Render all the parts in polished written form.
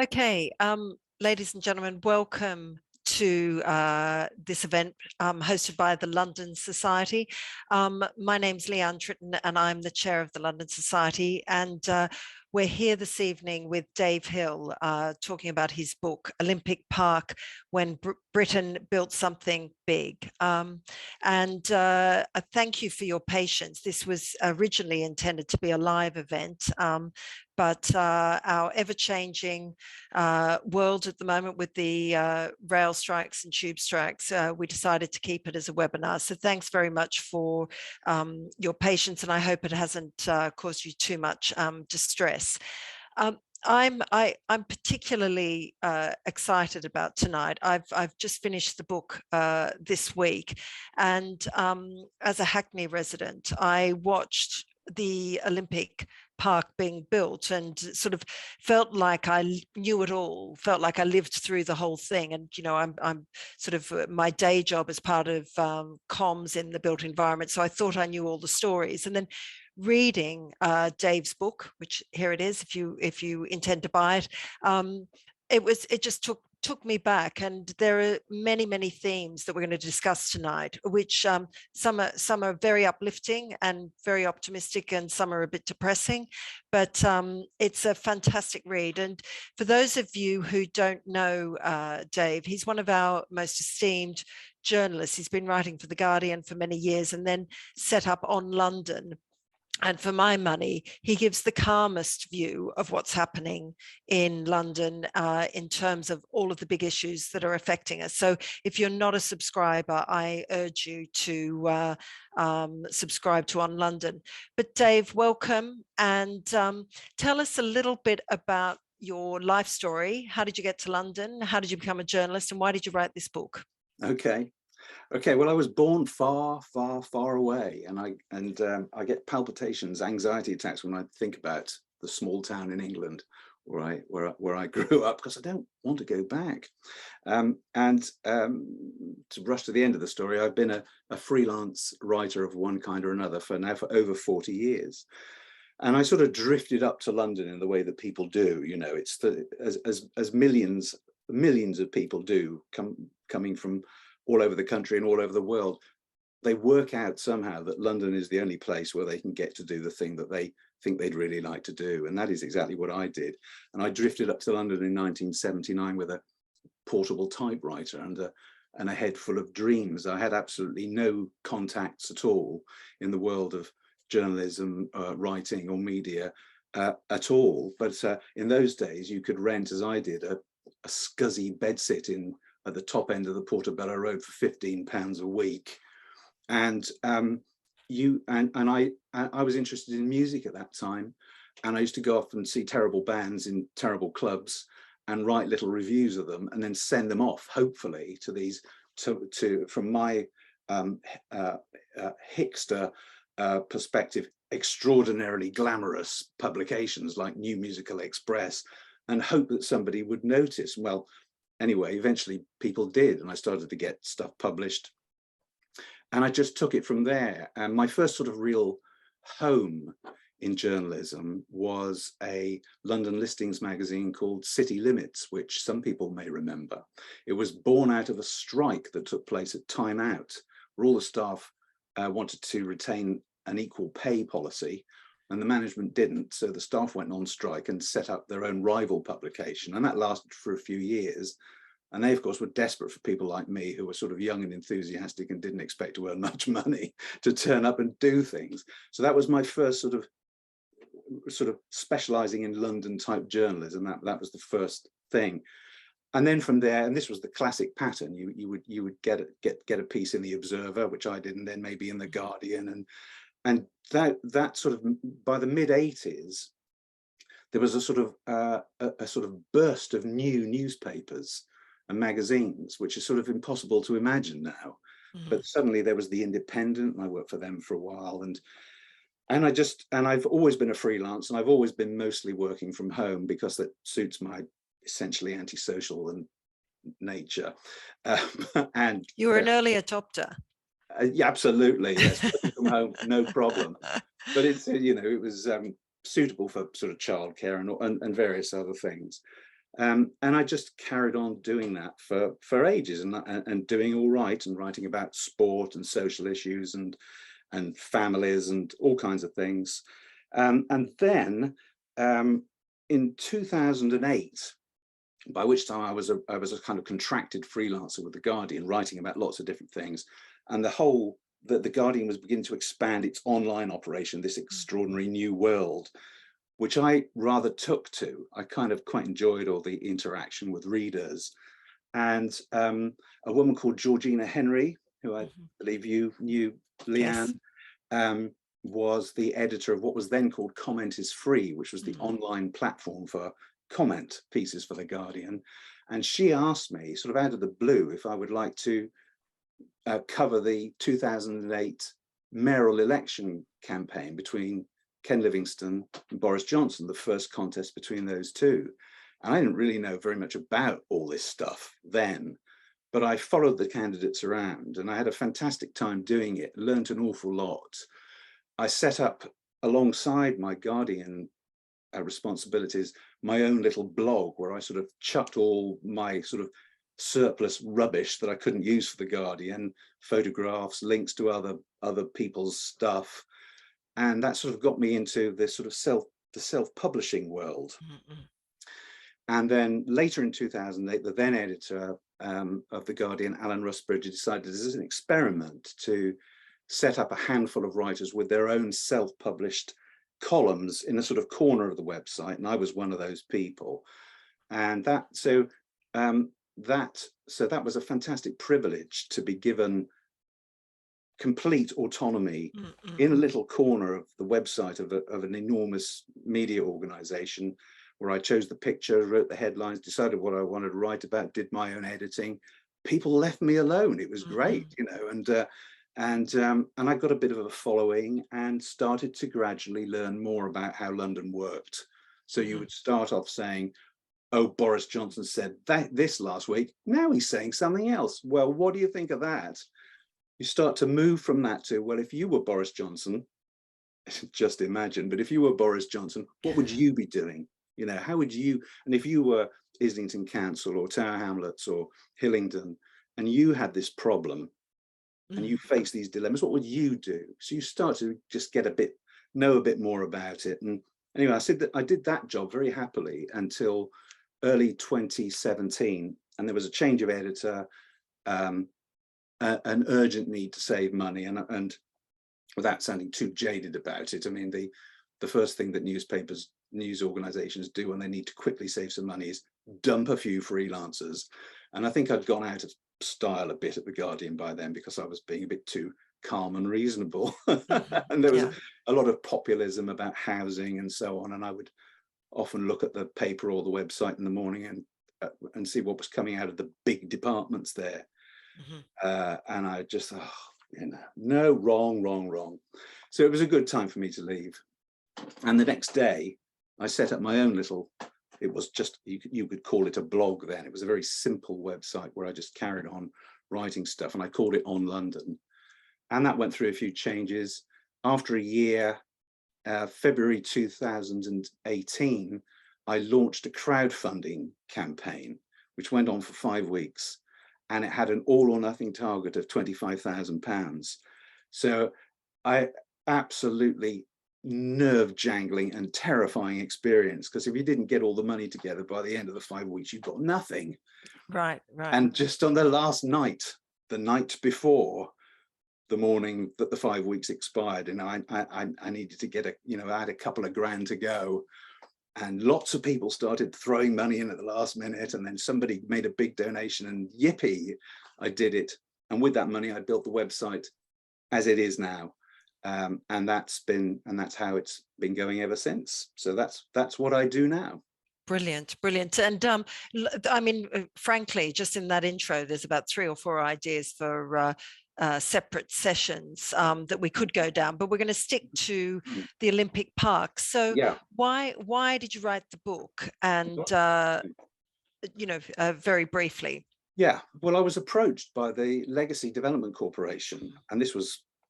Okay, ladies and gentlemen, welcome to this event hosted by the London Society. My name's Leanne Tritton and I'm the chair of the London Society, and we're here this evening with Dave Hill talking about his book, Olympic Park, When Britain Built Something Big. Thank you for your patience. This was originally intended to be a live event, but our ever-changing world at the moment with the rail strikes and tube strikes, we decided to keep it as a webinar. So thanks very much for your patience, and I hope it hasn't caused you too much distress. I'm particularly excited about tonight. I've just finished the book this week, and as a Hackney resident, I watched the Olympic Park being built and sort of felt like I knew it all, felt like I lived through the whole thing. And, you know, I'm sort of my day job as part of comms in the built environment. So I thought I knew all the stories. And then reading Dave's book, which here it is, if you intend to buy it, it just took me back, and there are many themes that we're going to discuss tonight, which some are very uplifting and very optimistic, and some are a bit depressing, but it's a fantastic read. And for those of you who don't know Dave, he's one of our most esteemed journalists. He's been writing for The Guardian for many years and then set up On London. And for my money, he gives the calmest view of what's happening in London in terms of all of the big issues that are affecting us. So if you're not a subscriber, I urge you to subscribe to On London. But Dave, welcome, and tell us a little bit about your life story. How did you get to London? How did you become a journalist? And why did you write this book? Okay, well, I was born far away, and I get palpitations, anxiety attacks when I think about the small town in England where I grew up, because I don't want to go back. To rush to the end of the story, I've been a freelance writer of one kind or another for over 40 years. And I sort of drifted up to London in the way that people do. You know, it's as millions of people do, coming from all over the country and all over the world. They work out somehow that London is the only place where they can get to do the thing that they think they'd really like to do. And that is exactly what I did. And I drifted up to London in 1979 with a portable typewriter and a head full of dreams. I had absolutely no contacts at all in the world of journalism, writing or media at all. But in those days, you could rent, as I did, a scuzzy bedsit at the top end of the Portobello Road for £15 a week. And I was interested in music at that time, and I used to go off and see terrible bands in terrible clubs and write little reviews of them, and then send them off, hopefully, to these from my Hickster perspective, extraordinarily glamorous publications like New Musical Express, and hope that somebody would notice. Well, anyway, eventually people did, and I started to get stuff published, and I just took it from there. And my first sort of real home in journalism was a London listings magazine called City Limits, which some people may remember. It was born out of a strike that took place at Time Out, where all the staff wanted to retain an equal pay policy, and the management didn't. So the staff went on strike and set up their own rival publication. And that lasted for a few years. And they, of course, were desperate for people like me, who were sort of young and enthusiastic and didn't expect to earn much money, to turn up and do things. So that was my first sort of specializing in London type journalism. That was the first thing. And then from there, and this was the classic pattern, you would get a piece in the Observer, which I did, and then maybe in the Guardian, and that sort of, by the mid-80s, there was a sort of burst of new newspapers and magazines, which is sort of impossible to imagine now. But suddenly there was the Independent, and I worked for them for a while, and I've always been a freelance, and I've always been mostly working from home because that suits my essentially antisocial and nature. And you were an early adopter. Yeah, absolutely. Yes, working from home, no problem. But it's, you know, it was suitable for sort of childcare and various other things. And I just carried on doing that for ages, and doing all right, and writing about sport and social issues and families and all kinds of things. And then in 2008, by which time I was a kind of contracted freelancer with The Guardian, writing about lots of different things. And the Guardian was beginning to expand its online operation, this extraordinary new world, which I rather took to. I kind of quite enjoyed all the interaction with readers. And a woman called Georgina Henry, who I believe you knew, Leanne, Yes. was the editor of what was then called Comment is Free, which was the online platform for comment pieces for The Guardian. And she asked me, sort of out of the blue, if I would like to cover the 2008 mayoral election campaign between Ken Livingstone and Boris Johnson, the first contest between those two. And I didn't really know very much about all this stuff then, but I followed the candidates around, and I had a fantastic time doing it, learned an awful lot. I set up, alongside my Guardian responsibilities, my own little blog where I sort of chucked all my sort of surplus rubbish that I couldn't use for The Guardian, photographs, links to other people's stuff. And that sort of got me into this sort of self-publishing world. And then later in 2008, the then editor of The Guardian, Alan Rusbridge, decided as an experiment to set up a handful of writers with their own self-published columns in a sort of corner of the website. And I was one of those people. And that was a fantastic privilege, to be given complete autonomy in a little corner of the website of an enormous media organization, where I chose the picture, wrote the headlines, decided what I wanted to write about, did my own editing. People left me alone. It was great, you know, and I got a bit of a following and started to gradually learn more about how London worked. So you would start off saying, oh, Boris Johnson said this last week, now he's saying something else. Well, what do you think of that? You start to move from that to, well, if you were Boris Johnson, just imagine, but if you were Boris Johnson, what would you be doing? You know, how would you, and if you were Islington Council or Tower Hamlets or Hillingdon, and you had this problem and you face these dilemmas, what would you do? So you start to just know a bit more about it. And anyway, I said that I did that job very happily until early 2017, and there was a change of editor, an urgent need to save money, and without sounding too jaded about it, I mean, the first thing that news organizations do when they need to quickly save some money is dump a few freelancers. And I think I'd gone out of style a bit at The Guardian by then, because I was being a bit too calm and reasonable. And there was a lot of populism about housing and so on, and I would often look at the paper or the website in the morning and see what was coming out of the big departments there. And I just, you know, no, wrong. So it was a good time for me to leave. And the next day, I set up my own little, it was just, you could call it a blog then. It was a very simple website where I just carried on writing stuff, and I called it On London. And that went through a few changes. After a year, February 2018, I launched a crowdfunding campaign, which went on for 5 weeks. And it had an all or nothing target of £25,000. So absolutely nerve-jangling and terrifying experience, because if you didn't get all the money together by the end of the 5 weeks, you got nothing. Right. And just on the last night, the night before the morning that the 5 weeks expired, and I needed to get I had a couple of grand to go. And lots of people started throwing money in at the last minute, and then somebody made a big donation, and yippee, I did it. And with that money, I built the website as it is now, and that's how it's been going ever since. So that's what I do now. Brilliant. And I mean, frankly, just in that intro, there's about 3 or 4 ideas for separate sessions that we could go down, but we're going to stick to the Olympic Park. So why did you write the book? And very briefly. Yeah, well, I was approached by the Legacy Development Corporation, and it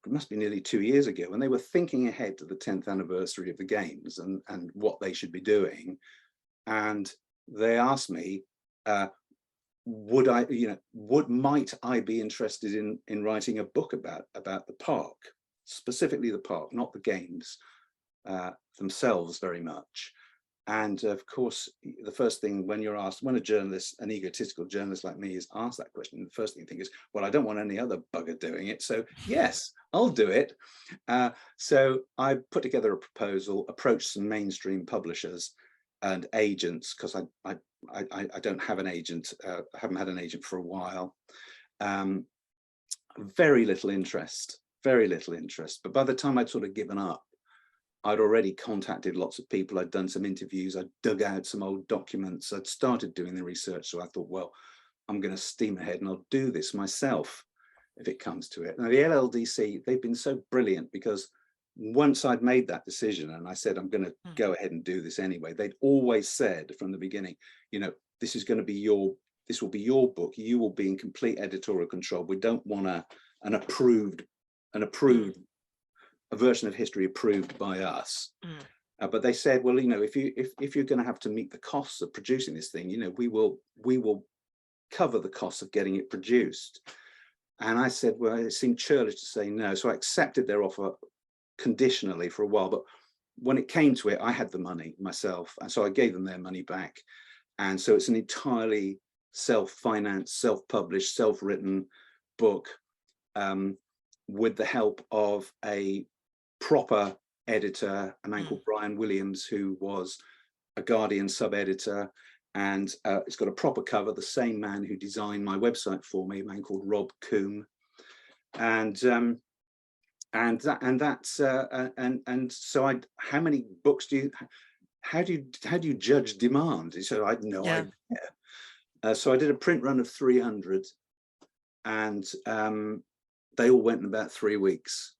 must be nearly 2 years ago, when they were thinking ahead to the 10th anniversary of the Games and what they should be doing. And they asked me, might I be interested in writing a book about the park, specifically the park, not the games themselves very much. And of course, the first thing when you're asked, when a journalist, an egotistical journalist like me is asked that question, the first thing you think is, well, I don't want any other bugger doing it. So yes, I'll do it. So I put together a proposal, approached some mainstream publishers and agents, because I don't have an agent, I haven't had an agent for a while. Very little interest. But by the time I'd sort of given up, I'd already contacted lots of people. I'd done some interviews. I'd dug out some old documents. I'd started doing the research. So I thought, well, I'm going to steam ahead and I'll do this myself if it comes to it. Now, the LLDC, they've been so brilliant, because once I'd made that decision and I said, I'm going to go ahead and do this anyway, they'd always said from the beginning, this is going to be this will be your book. You will be in complete editorial control. We don't want an approved a version of history approved by us. But they said, well, if you're going to have to meet the costs of producing this thing, we will cover the costs of getting it produced. And I said, well, it seemed churlish to say no. So I accepted their offer conditionally for a while. But when it came to it, I had the money myself. And so I gave them their money back. And so it's an entirely self-financed, self-published, self-written book with the help of a proper editor, a man called Brian Williams, who was a Guardian sub-editor, and it's got a proper cover, the same man who designed my website for me, a man called Rob Coombe. And so how many books how do you judge demand? So I had no idea. So I did a print run of 300, and they all went in about 3 weeks,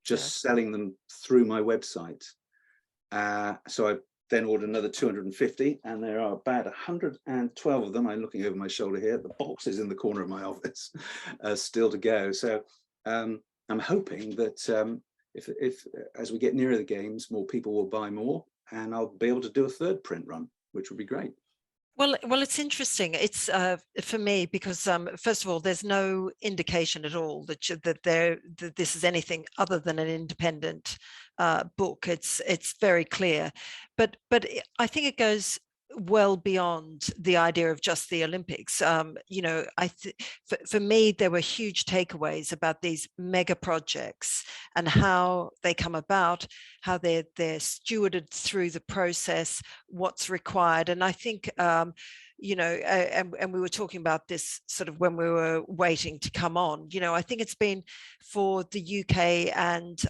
just selling them through my website. So I then ordered another 250, and there are about 112 of them. I'm looking over my shoulder here. The box is in the corner of my office, still to go. So I'm hoping that if as we get nearer the games, more people will buy more, and I'll be able to do a third print run, which would be great. Well, it's interesting. It's for me, because first of all, there's no indication at all that this is anything other than an independent book. It's very clear, but I think it goes well beyond the idea of just the Olympics. For me, there were huge takeaways about these mega projects and how they come about, how they're stewarded through the process, what's required. And I think and we were talking about this sort of when we were waiting to come on. I think it's been, for the UK and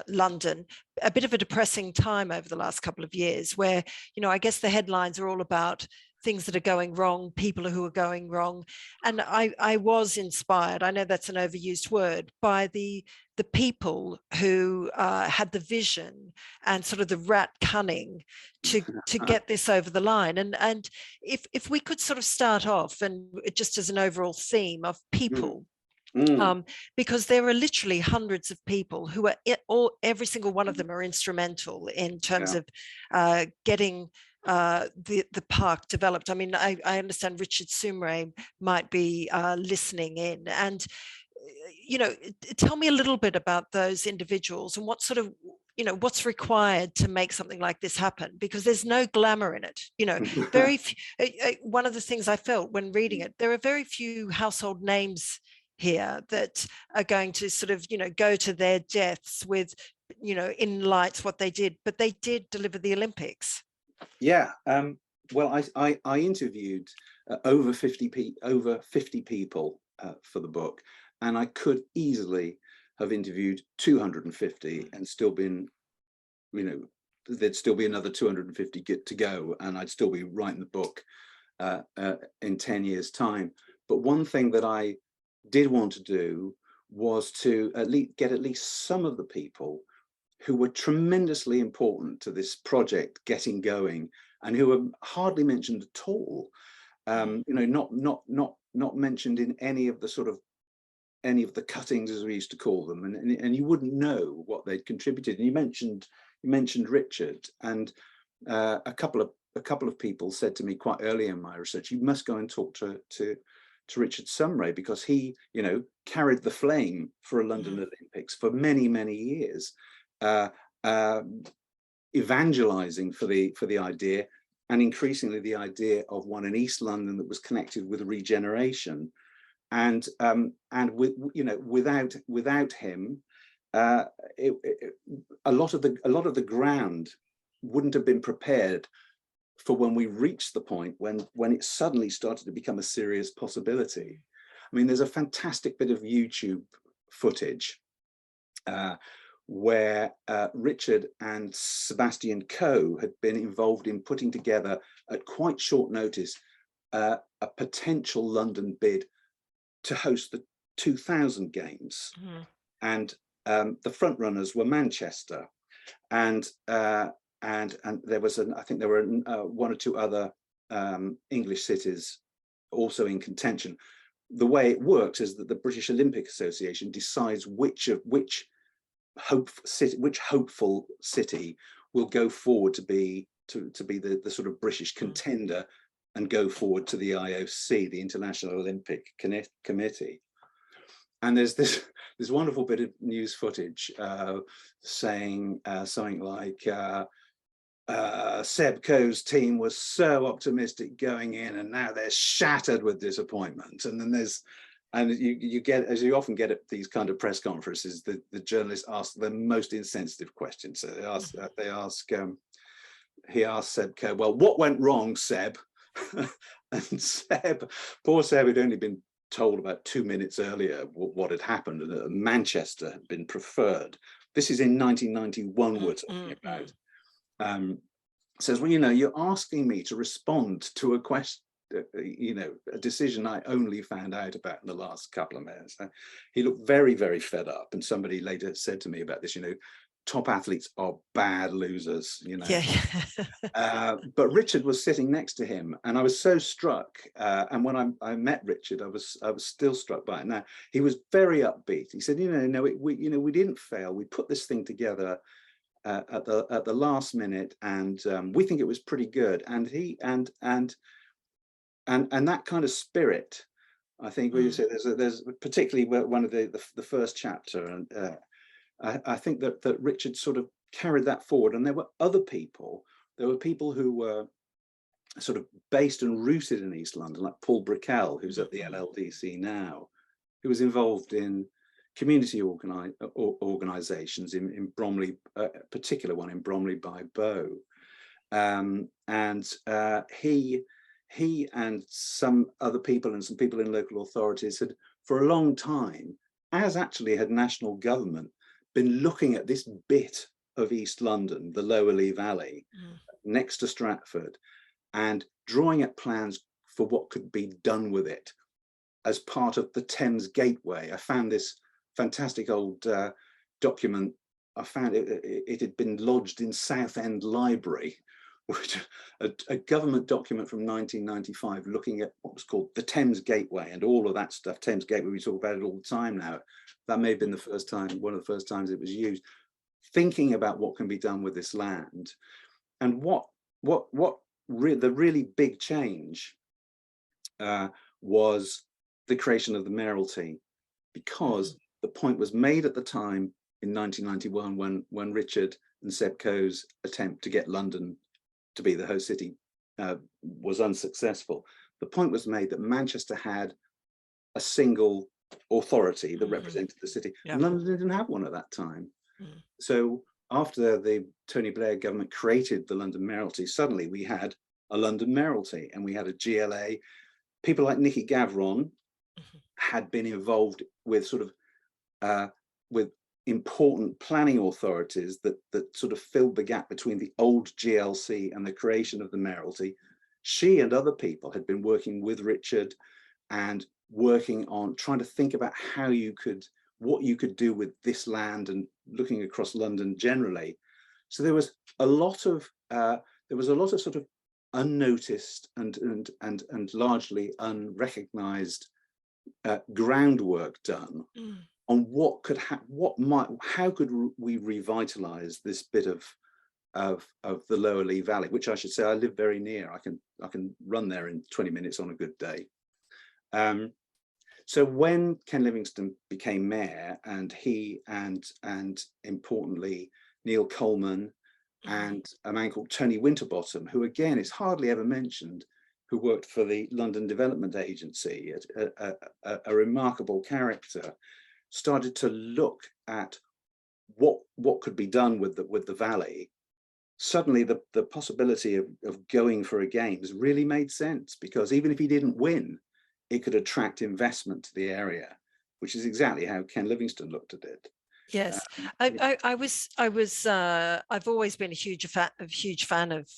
London, a bit of a depressing time over the last couple of years, where I guess the headlines are all about things that are going wrong, people who are going wrong. And I was inspired, I know that's an overused word, by the people who had the vision and sort of the rat cunning to get this over the line. And if we could sort of start off, and just as an overall theme of people, because there are literally hundreds of people who are every single one of them are instrumental in terms of getting the park developed. I mean, I understand Richard Sumre might be listening in, and tell me a little bit about those individuals and what sort of what's required to make something like this happen, because there's no glamour in it. Very few, one of the things I felt when reading it, there are very few household names here that are going to sort of go to their deaths with in lights what they did, but they did deliver the Olympics. Well, I interviewed over 50 people for the book, and I could easily have interviewed 250 and still been, there'd still be another 250 to go, and I'd still be writing the book in 10 years' time. But one thing that I did want to do was to get at least some of the people who were tremendously important to this project getting going, and who were hardly mentioned at all. Not mentioned in any of the cuttings, as we used to call them, and you wouldn't know what they'd contributed. And you mentioned Richard, and a couple a couple of people said to me quite early in my research, you must go and talk to Richard Sumray, because he, you know, carried the flame for a London Olympics for many, many years, evangelizing for the idea, and increasingly the idea of one in East London that was connected with Regeneration, and with, you know, without him, a lot of the ground wouldn't have been prepared for when we reached the point when it suddenly started to become a serious possibility. I mean, there's a fantastic bit of YouTube footage where Richard and Sebastian Coe had been involved in putting together at quite short notice a potential London bid to host the 2000 games. And the front runners were Manchester, and there was I think there were one or two other English cities also in contention. The way it works is that the British Olympic Association decides which hopeful city will go forward to be the sort of British contender and go forward to the IOC, the International Olympic Committee. And there's this wonderful bit of news footage saying something like, Seb Coe's team was so optimistic going in, and now they're shattered with disappointment. And then you get, as you often get at these kind of press conferences, the journalists ask the most insensitive questions. So he asked Seb Coe, well, what went wrong, Seb? And poor Seb had only been told about 2 minutes earlier what had happened, and that Manchester had been preferred. This is in 1991 we're talking about. Says, well, you know, you're asking me to respond to a question, you know, a decision I only found out about in the last couple of minutes. He looked very, very fed up, and somebody later said to me about this, you know, top athletes are bad losers, you know. Yeah. But Richard was sitting next to him, and I was so struck. And when I met Richard, I was still struck by it. Now, he was very upbeat. He said, you know, we didn't fail. We put this thing together at the last minute, and we think it was pretty good. And and that kind of spirit, I think, where you say there's particularly one of the first chapter, and I think that Richard sort of carried that forward. And there were other people. There were people who were sort of based and rooted in East London, like Paul Brickell, who's at the LLDC now, who was involved in community organisations in Bromley, particular one in Bromley by Bow, and he and some other people and some people in local authorities had, for a long time, as actually had national government, been looking at this bit of East London, the Lower Lee Valley, next to Stratford, and drawing up plans for what could be done with it as part of the Thames Gateway. I found this fantastic old document. I found it had been lodged in Southend Library, which a government document from 1995 looking at what was called the Thames Gateway and all of that stuff. Thames Gateway, we talk about it all the time now. That may have been the first time, one of the first times it was used. Thinking about what can be done with this land, and the really big change was the creation of the Mayoralty, because the point was made at the time in 1991 when Richard and Seb Coe's attempt to get London to be the host city was unsuccessful. The point was made that Manchester had a single authority that represented the city, and London didn't have one at that time. So after the Tony Blair government created the London Mayoralty, suddenly we had a London Mayoralty, and we had a GLA. People like Nicky Gavron had been involved with sort of with important planning authorities that sort of filled the gap between the old GLC and the creation of the Mayoralty. She and other people had been working with Richard and working on trying to think about what you could do with this land, and looking across London generally. So there was a lot of sort of unnoticed and largely unrecognized groundwork done on how could we revitalize this bit of of the Lower Lee Valley, which I should say I live very near. I can run there in 20 minutes on a good day. So when Ken Livingstone became mayor, and he and importantly Neil Coleman and a man called Tony Winterbottom, who again is hardly ever mentioned, who worked for the London Development Agency, a remarkable character, started to look at what could be done with the valley. Suddenly the possibility of going for a games really made sense, because even if he didn't win, it could attract investment to the area, which is exactly how Ken Livingstone looked at it. Yes, Yeah. I've always been a huge fan of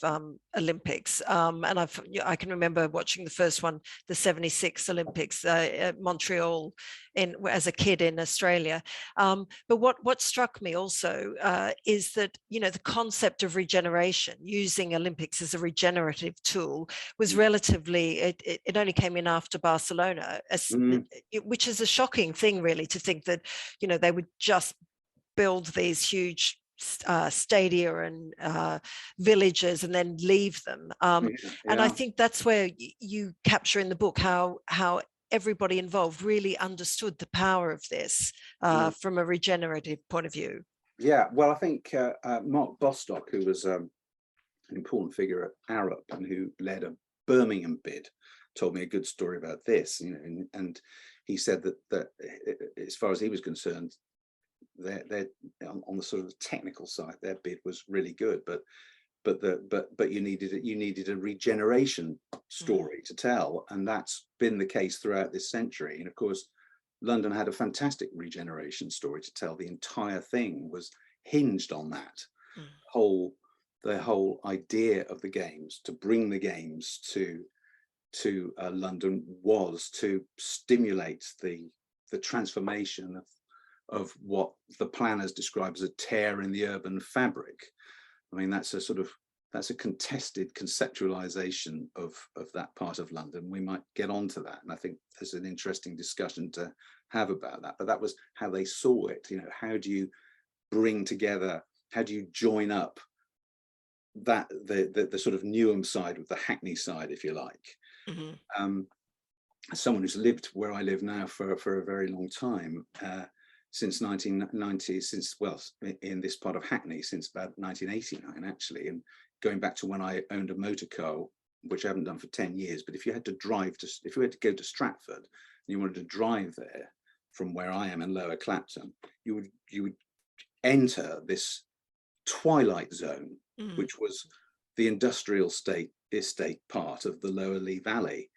Olympics, and I can remember watching the first one, the '76 Olympics, at Montreal, as a kid in Australia. But what struck me also is that, you know, the concept of regeneration, using Olympics as a regenerative tool, was relatively, it only came in after Barcelona, which is a shocking thing, really, to think that, you know, they would just build these huge stadia and villages and then leave them. And I think that's where you capture in the book how everybody involved really understood the power of this from a regenerative point of view. Yeah, well, I think Mark Bostock, who was an important figure at Arup and who led a Birmingham bid, told me a good story about this. You know, and he said that as far as he was concerned, they're on the sort of technical side, their bid was really good, but you needed a regeneration story to tell, and that's been the case throughout this century. And of course, London had a fantastic regeneration story to tell. The entire thing was hinged on that. The whole idea of the games, to bring the games to London, was to stimulate the transformation of what the planners describe as a tear in the urban fabric. I mean, that's a contested conceptualization of that part of London. We might get onto that, and I think there's an interesting discussion to have about that. But that was how they saw it. You know, how do you bring together? How do you join up that the sort of Newham side with the Hackney side, if you like? Someone who's lived where I live now for a very long time. Since 1990, in this part of Hackney, since about 1989, actually, and going back to when I owned a motor car, which I haven't done for 10 years. But if you had to go to Stratford and you wanted to drive there from where I am in Lower Clapton, you would enter this twilight zone, which was the industrial estate part of the Lower Lee Valley,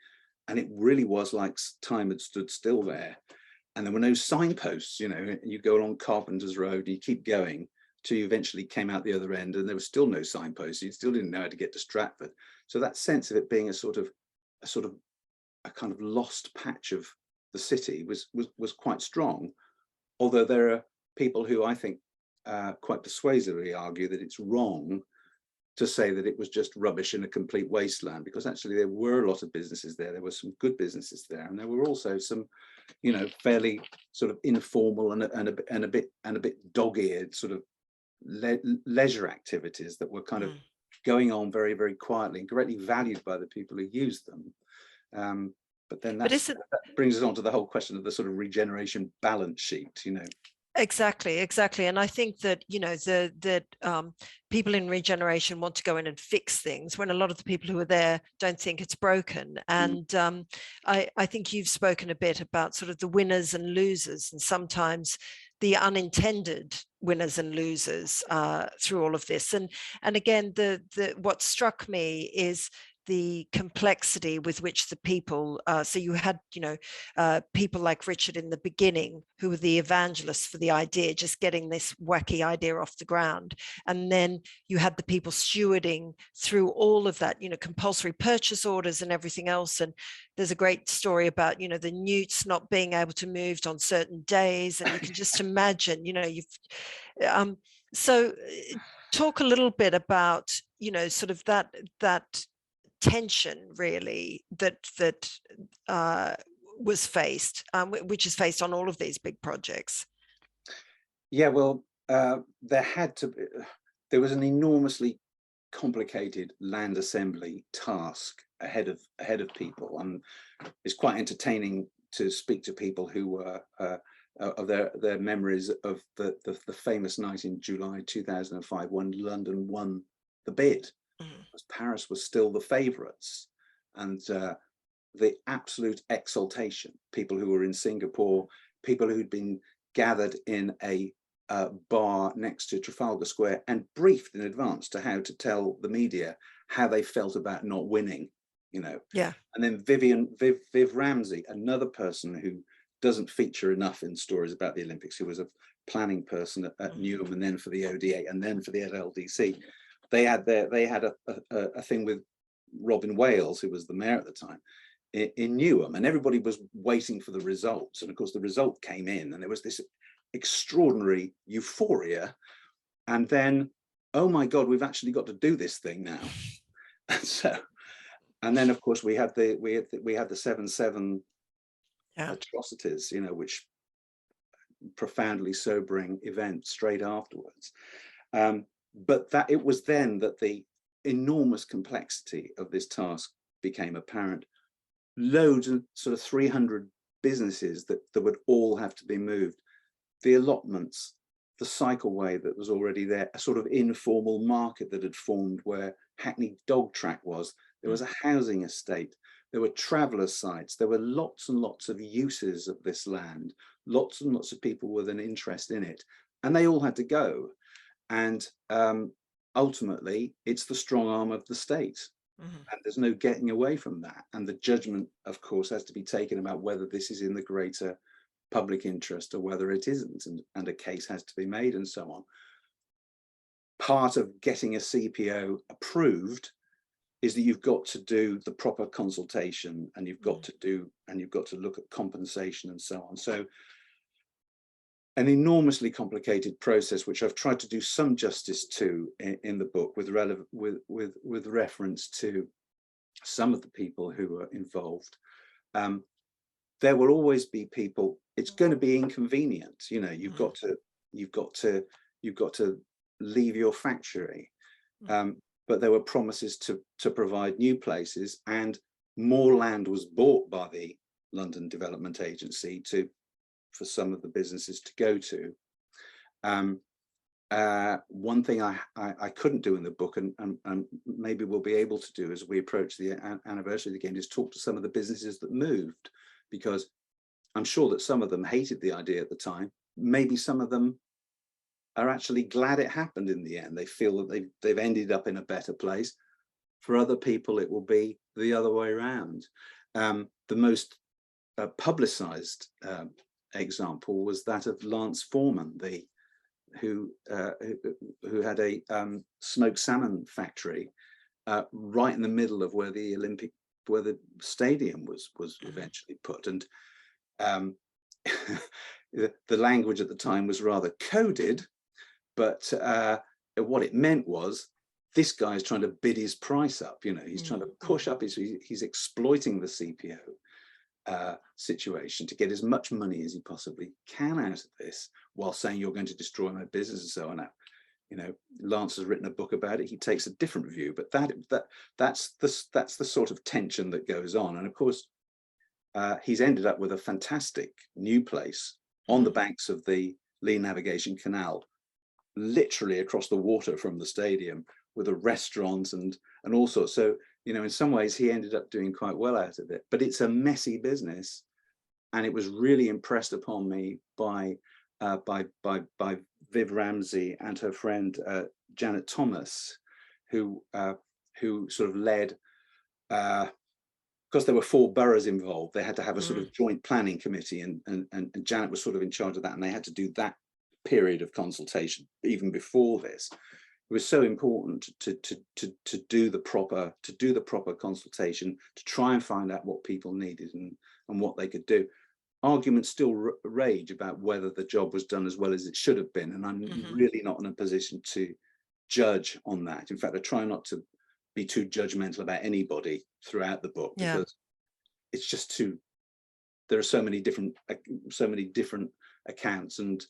and it really was like time had stood still there. And there were no signposts. You know, you go along Carpenter's Road, you keep going till you eventually came out the other end, and there was still no signposts. You still didn't know how to get to Stratford. So that sense of it being a kind of lost patch of the city was quite strong. Although there are people who I think quite persuasively argue that it's wrong to say that it was just rubbish in a complete wasteland, because actually there were a lot of businesses there. There were some good businesses there, and there were also some, you know, fairly sort of informal and a bit dog-eared sort of leisure activities that were kind of going on very, very quietly and greatly valued by the people who used them. But then that brings us on to the whole question of the sort of regeneration balance sheet, you know. Exactly. And I think that, you know, that people in regeneration want to go in and fix things when a lot of the people who are there don't think it's broken. And I think you've spoken a bit about sort of the winners and losers, and sometimes the unintended winners and losers through all of this. And again, what struck me is the complexity with which the people, so you had, you know, people like Richard in the beginning, who were the evangelists for the idea, just getting this wacky idea off the ground. And then you had the people stewarding through all of that, you know, compulsory purchase orders and everything else. And there's a great story about, you know, the newts not being able to move on certain days. And you can just imagine, you know, so talk a little bit about, you know, sort of that tension really that was faced, which is faced on all of these big projects. Yeah, well, there had to be, there was an enormously complicated land assembly task ahead of people, and it's quite entertaining to speak to people who were of their memories of the famous night in July 2005 when London won the bid. Paris was still the favourites, and the absolute exaltation. People who were in Singapore, people who'd been gathered in a bar next to Trafalgar Square and briefed in advance to how to tell the media how they felt about not winning, you know. Yeah. And then Viv Ramsey, another person who doesn't feature enough in stories about the Olympics, who was a planning person at Newham and then for the ODA and then for the LDC. They had a thing with Robin Wales, who was the mayor at the time, in Newham, and everybody was waiting for the results. And of course, the result came in, and there was this extraordinary euphoria. And then, oh my God, we've actually got to do this thing now. And then, of course, we had the 7/7 atrocities, you know, which profoundly sobering event straight afterwards. But that it was then that the enormous complexity of this task became apparent. Loads of sort of 300 businesses that would all have to be moved. The allotments, the cycleway that was already there, a sort of informal market that had formed where Hackney Dog Track was. There was a housing estate. There were traveller sites. There were lots and lots of uses of this land, lots and lots of people with an interest in it, and they all had to go. And ultimately, it's the strong arm of the state. And there's no getting away from that. And the judgment, of course, has to be taken about whether this is in the greater public interest or whether it isn't, and a case has to be made and so on. Part of getting a CPO approved is that you've got to do the proper consultation, and you've got to look at compensation and so on. So an enormously complicated process, which I've tried to do some justice to in the book, with reference to some of the people who were involved. There will always be people. It's going to be inconvenient. You know, you've got to leave your factory. But there were promises to provide new places, and more land was bought by the London Development Agency for some of the businesses to go to. One thing I couldn't do in the book, and maybe we'll be able to do as we approach the anniversary again, is talk to some of the businesses that moved, because I'm sure that some of them hated the idea at the time. Maybe some of them are actually glad it happened in the end. They feel that they've ended up in a better place. For other people, it will be the other way around. The most publicized example was that of Lance Foreman, who had a smoked salmon factory right in the middle of where the stadium was eventually put. And the language at the time was rather coded, but what it meant was, this guy is trying to bid his price up. You know, he's trying to push up he's exploiting the CPO situation to get as much money as he possibly can out of this, while saying you're going to destroy my business and so on. Now, you know, Lance has written a book about it. He takes a different view, but that's the sort of tension that goes on. And of course, he's ended up with a fantastic new place on the banks of the Lee Navigation Canal, literally across the water from the stadium, with a restaurant and all sorts. So, you know, in some ways he ended up doing quite well out of it, but it's a messy business. And it was really impressed upon me by Viv Ramsey and her friend Janet Thomas, who sort of led, because there were 4 boroughs involved, they had to have a sort of joint planning committee, and Janet was sort of in charge of that, and they had to do that period of consultation even before this. It was so important to do the proper consultation, to try and find out what people needed and what they could do. Arguments still rage about whether the job was done as well as it should have been, and I'm really not in a position to judge on that. In fact, I try not to be too judgmental about anybody throughout the book, because it's just there are so many different accounts, and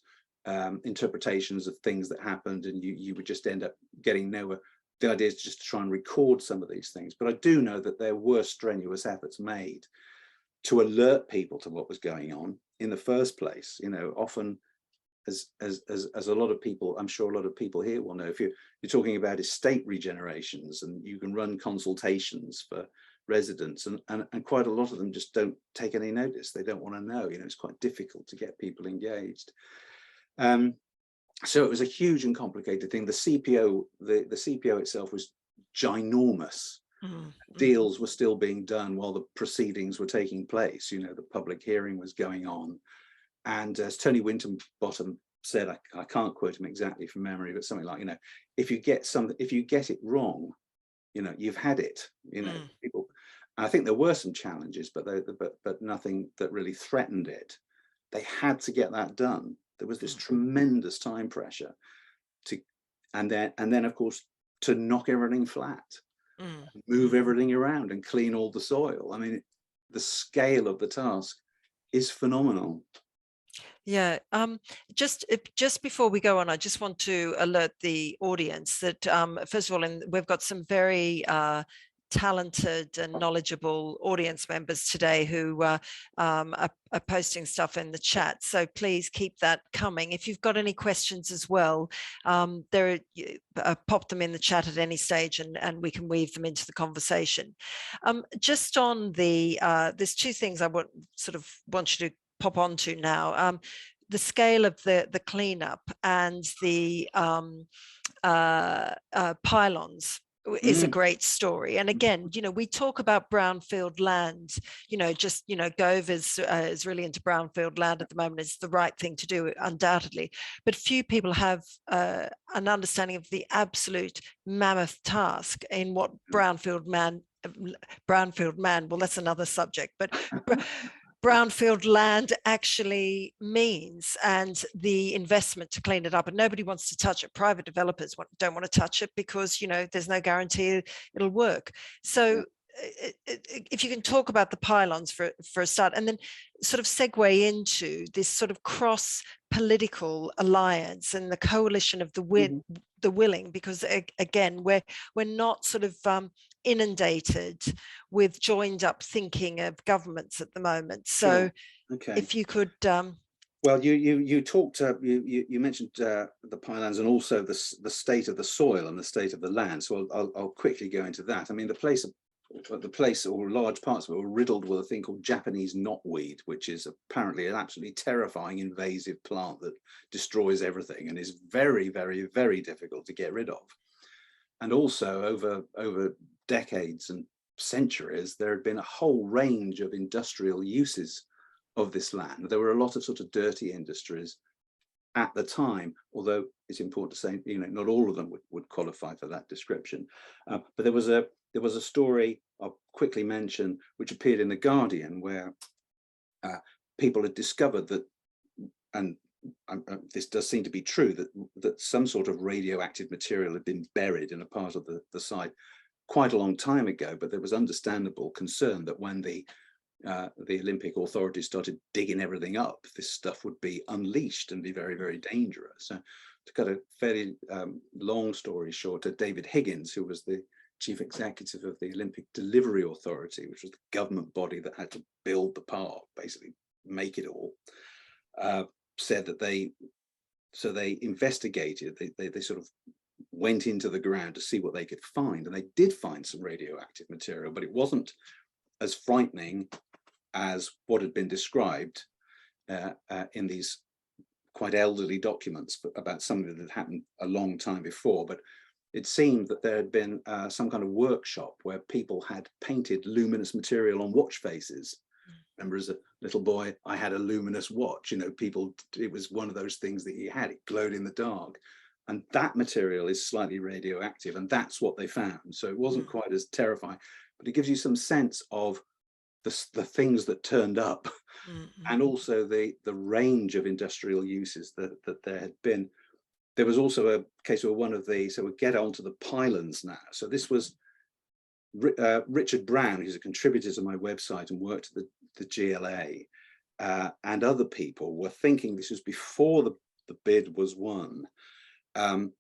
interpretations of things that happened, and you would just end up getting nowhere. The idea is just to try and record some of these things. But I do know that there were strenuous efforts made to alert people to what was going on in the first place. You know, often, as a lot of people, I'm sure a lot of people here will know, if you're talking about estate regenerations, and you can run consultations for residents, and quite a lot of them just don't take any notice. They don't want to know. You know, it's quite difficult to get people engaged. So it was a huge and complicated thing. The CPO, the CPO itself was ginormous. Deals were still being done while the proceedings were taking place. You know, the public hearing was going on. And as Tony Winterbottom said, I can't quote him exactly from memory, but something like, you know, if you get it wrong, you know, you've had it. You know, people. I think there were some challenges, but nothing that really threatened it. They had to get that done. There was this tremendous time pressure and then of course to knock everything flat, move everything around and clean all the soil. I mean, the scale of the task is phenomenal. Yeah, just before we go on, I just want to alert the audience that first of all, we've got some very talented and knowledgeable audience members today who are posting stuff in the chat. So please keep that coming. If you've got any questions as well, pop them in the chat at any stage, and we can weave them into the conversation. Just on the, there's two things I want you to pop onto now. The scale of the cleanup and the pylons is a great story. And again, you know, we talk about brownfield land, you know, just, you know, Gove is really into brownfield land at the moment. It's the right thing to do, undoubtedly. But few people have an understanding of the absolute mammoth task in what brownfield man, well, that's another subject, but brownfield land actually means, and the investment to clean it up. And nobody wants to touch it. Private developers don't want to touch it because, you know, there's no guarantee it'll work. So if you can talk about the pylons for a start, and then sort of segue into this sort of cross political alliance and the coalition of the willing, because again, we're not sort of inundated with joined up thinking of governments at the moment. So okay, if you could well, you talked you mentioned the pylons and also the state of the soil and the state of the land, so I'll quickly go into that. I mean, the place or large parts of it were riddled with a thing called Japanese knotweed, which is apparently an absolutely terrifying invasive plant that destroys everything and is very, very, very difficult to get rid of. And also over decades and centuries, there had been a whole range of industrial uses of this land. There were a lot of sort of dirty industries at the time, although it's important to say, you know, not all of them would qualify for that description. But there was a story I'll quickly mention, which appeared in The Guardian, where people had discovered that, and this does seem to be true, that some sort of radioactive material had been buried in a part of the site quite a long time ago. But there was understandable concern that when the Olympic authorities started digging everything up, this stuff would be unleashed and be very, very dangerous. So to cut a fairly long story short, David Higgins, who was the chief executive of the Olympic Delivery Authority, which was the government body that had to build the park, basically make it all, said that they investigated, they sort of went into the ground to see what they could find, and they did find some radioactive material, but it wasn't as frightening as what had been described in these quite elderly documents about something that had happened a long time before. But it seemed that there had been some kind of workshop where people had painted luminous material on watch faces. Remember, as a little boy, I had a luminous watch. You know, it was one of those things that you had. It glowed in the dark. And that material is slightly radioactive, and that's what they found. So it wasn't quite as terrifying, but it gives you some sense of the things that turned up, and also the range of industrial uses that there had been. There was also a case where so we'll get onto the pylons now. So this was Richard Brown, who's a contributor to my website and worked at the GLA, and other people were thinking this was before the bid was won. So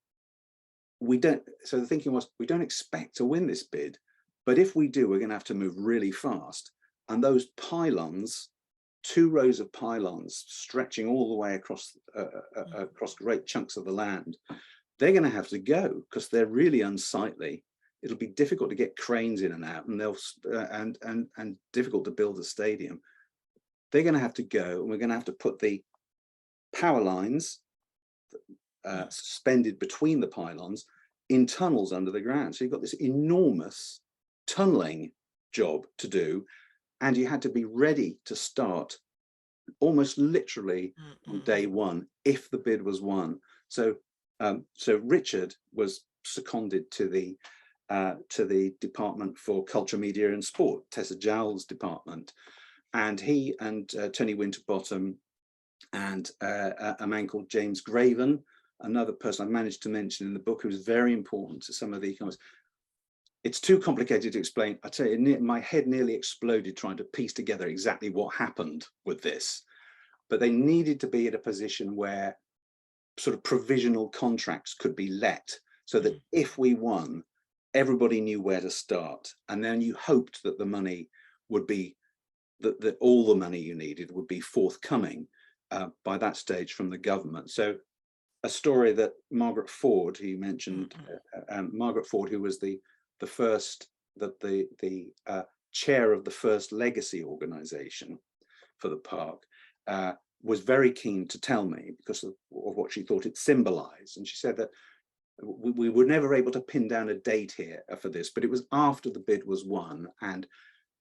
the thinking was, we don't expect to win this bid, but if we do, we're going to have to move really fast. And those pylons, 2 rows of pylons stretching all the way across great chunks of the land, they're going to have to go because they're really unsightly. It'll be difficult to get cranes in and out, and they'll and difficult to build a stadium. They're going to have to go, and we're going to have to put the power lines suspended between the pylons in tunnels under the ground. So you've got this enormous tunneling job to do, and you had to be ready to start almost literally on day one if the bid was won. So so Richard was seconded to the Department for Culture, Media and Sport, Tessa Jowell's department, and he and Tony Winterbottom and a man called James Graven, another person I managed to mention in the book, who was very important to some of the economists. It's too complicated to explain. I tell you, my head nearly exploded trying to piece together exactly what happened with this. But they needed to be at a position where sort of provisional contracts could be let, so that if we won, everybody knew where to start. And then you hoped that the money would be, that all the money you needed would be forthcoming by that stage from the government. So a story that Margaret Ford, who you mentioned, Margaret Ford, who was the chair of the first legacy organization for the park, was very keen to tell me because of what she thought it symbolized. And she said that we were never able to pin down a date here for this, but it was after the bid was won, and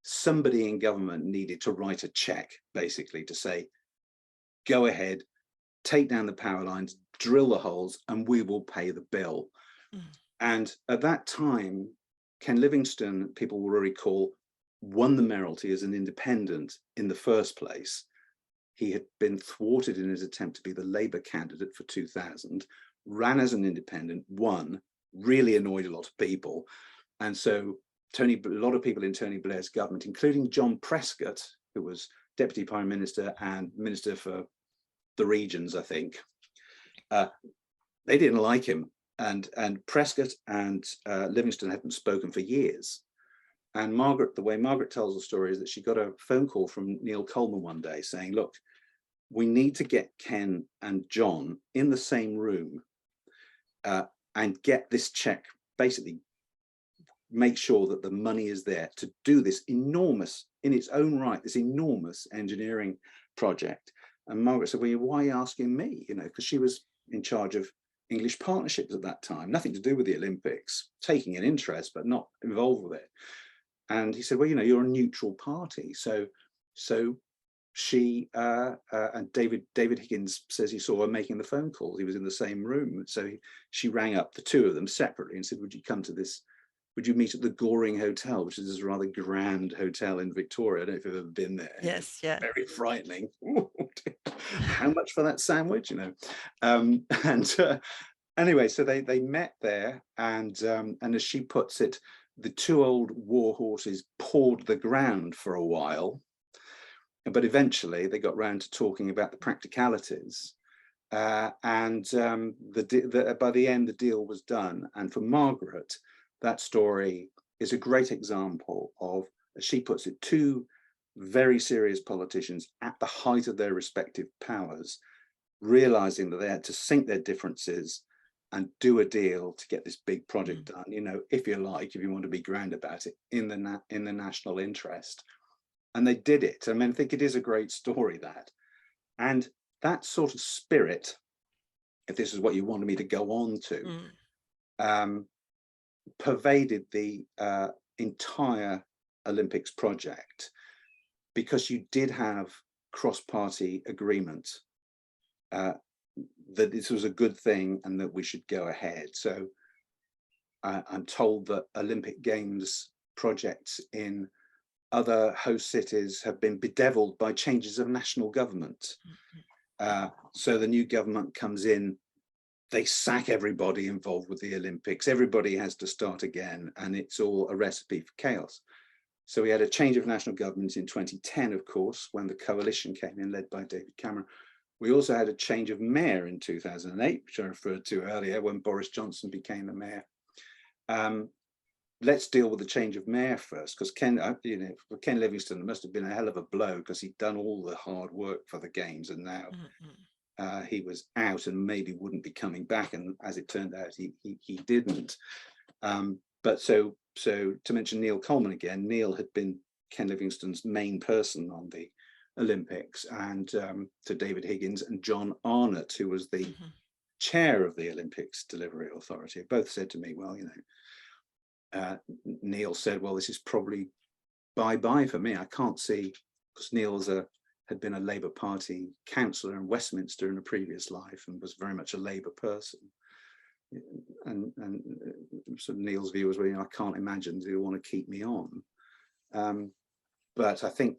somebody in government needed to write a check, basically, to say, go ahead, take down the power lines, drill the holes, and we will pay the bill. And at that time, Ken Livingstone, people will recall, won the mayoralty as an independent in the first place. He had been thwarted in his attempt to be the Labour candidate for 2000, ran as an independent, won, really annoyed a lot of people. And so a lot of people in Tony Blair's government, including John Prescott, who was Deputy Prime Minister and Minister for the Regions, I think, they didn't like him. And Prescott and Livingstone hadn't spoken for years. And Margaret, the way Margaret tells the story is that she got a phone call from Neil Coleman one day saying, look, we need to get Ken and John in the same room and get this check, basically make sure that the money is there to do this enormous, in its own right, this enormous engineering project. And Margaret said, well, why are you asking me? You know, because she was in charge of English partnerships at that time, nothing to do with the Olympics, taking an interest, but not involved with it. And he said, well, you know, you're a neutral party. So she and David Higgins says he saw her making the phone calls. He was in the same room. So she rang up the two of them separately and said, would you come to this? Would you meet at the Goring Hotel, which is this rather grand hotel in Victoria? I don't know if you've ever been there. Yes, yeah. Very frightening. How much for that sandwich, you know? Anyway, so they met there, and as she puts it, the two old war horses pawed the ground for a while, but eventually they got round to talking about the practicalities, and by the end the deal was done. And for Margaret, that story is a great example of, as she puts it, two very serious politicians at the height of their respective powers, realizing that they had to sink their differences and do a deal to get this big project done, you know, if you like, if you want to be grand about it, in the national interest. And they did it. I mean, I think it is a great story, that. And that sort of spirit, if this is what you wanted me to go on to, pervaded the entire Olympics project, because you did have cross-party agreement that this was a good thing and that we should go ahead. So I'm told that Olympic Games projects in other host cities have been bedeviled by changes of national government. So the new government comes in, they sack everybody involved with the Olympics, everybody has to start again, and it's all a recipe for chaos. So we had a change of national government in 2010, of course, when the coalition came in, led by David Cameron. We also had a change of mayor in 2008, which I referred to earlier, when Boris Johnson became the mayor. Let's deal with the change of mayor first, because Ken, for Ken Livingstone, it must have been a hell of a blow, because he'd done all the hard work for the games, and now he was out and maybe wouldn't be coming back. And as it turned out, he didn't. But so to mention Neil Coleman again, Neil had been Ken Livingstone's main person on the Olympics, and to David Higgins and John Arnott, who was the chair of the Olympics Delivery Authority, both said to me, well, Neil said, well, this is probably bye-bye for me. I can't see, because Neil had been a Labour Party councillor in Westminster in a previous life and was very much a Labour person. And so Neil's view was, well, I can't imagine they want to keep me on. But I think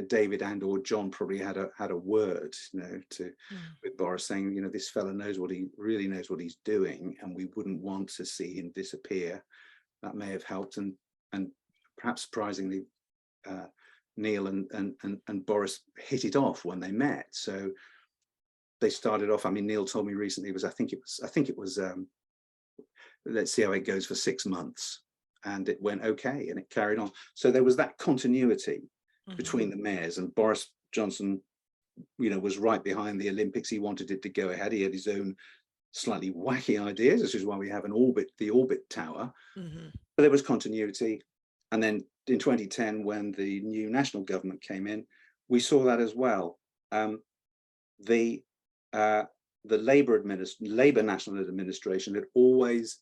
David and or John probably had a word, with Boris, saying, this fella really knows what he's doing, and we wouldn't want to see him disappear. That may have helped, and perhaps surprisingly, Neil and Boris hit it off when they met. So they started off. I mean, Neil told me recently I think it was let's see how it goes for 6 months. And it went okay, and it carried on. So there was that continuity between the mayors, and Boris Johnson, was right behind the Olympics. He wanted it to go ahead. He had his own slightly wacky ideas. This is why we have the orbit tower. But there was continuity. And then in 2010, when the new national government came in, we saw that as well. The Labour National Administration had always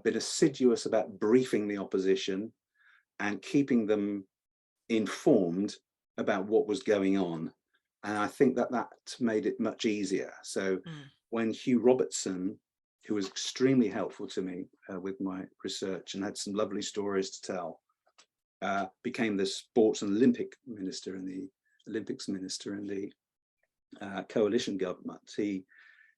been assiduous about briefing the opposition and keeping them informed about what was going on. And I think that made it much easier. So when Hugh Robertson, who was extremely helpful to me with my research and had some lovely stories to tell, became the sports and Olympics minister in the coalition government,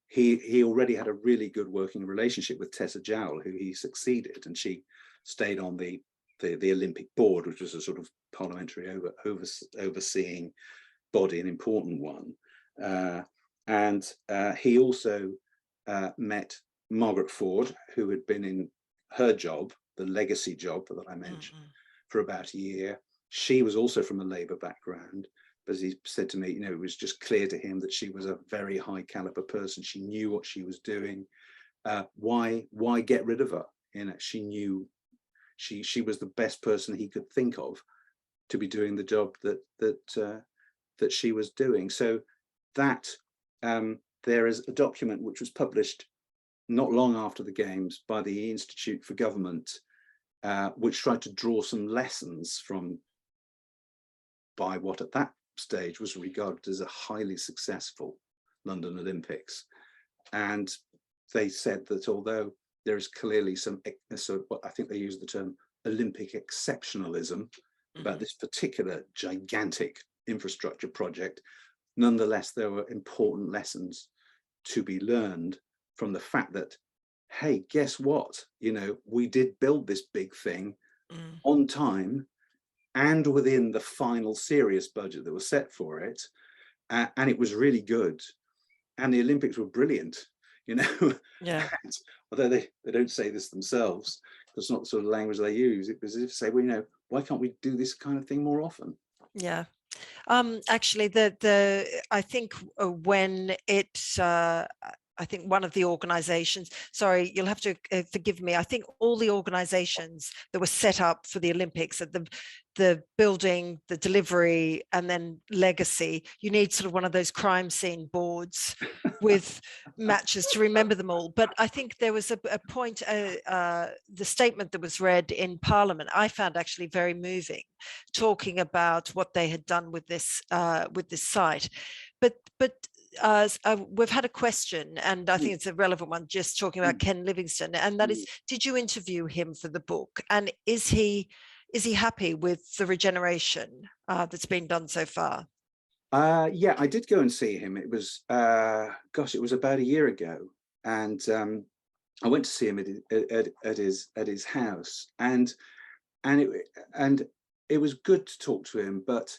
he already had a really good working relationship with Tessa Jowell, who he succeeded, and she stayed on the Olympic board, which was a sort of parliamentary overseeing body, an important one. And he also met Margaret Ford, who had been in her job, the legacy job that I mentioned, for about a year. She was also from a Labour background. As he said to me, it was just clear to him that she was a very high caliber person. She knew what she was doing. Why get rid of her? She knew she was the best person he could think of to be doing the job that she was doing. So that there is a document which was published not long after the Games by the Institute for Government, which tried to draw some lessons by what at that stage was regarded as a highly successful London Olympics. And they said that although there is clearly some sort of, what I think they use the term Olympic exceptionalism about this particular gigantic infrastructure project, nonetheless there were important lessons to be learned from the fact that, hey, guess what, we did build this big thing on time and within the final serious budget that was set for it, and it was really good, and the Olympics were brilliant, Yeah. And although they don't say this themselves, that's not the sort of language they use, it was as if to say, well, why can't we do this kind of thing more often? Yeah. Actually, I think when I think one of the organizations, sorry, you'll have to forgive me, I think all the organizations that were set up for the Olympics, at the building, the delivery, and then legacy, you need sort of one of those crime scene boards with matches to remember them all. But I think there was a point, the statement that was read in Parliament, I found actually very moving, talking about what they had done with this site. But we've had a question, and I think it's a relevant one, just talking about Ken Livingstone, and that is, did you interview him for the book? And is he happy with the regeneration that's been done so far? Yeah, I did go and see him. It was, it was about a year ago, and I went to see him at his house, and it was good to talk to him, but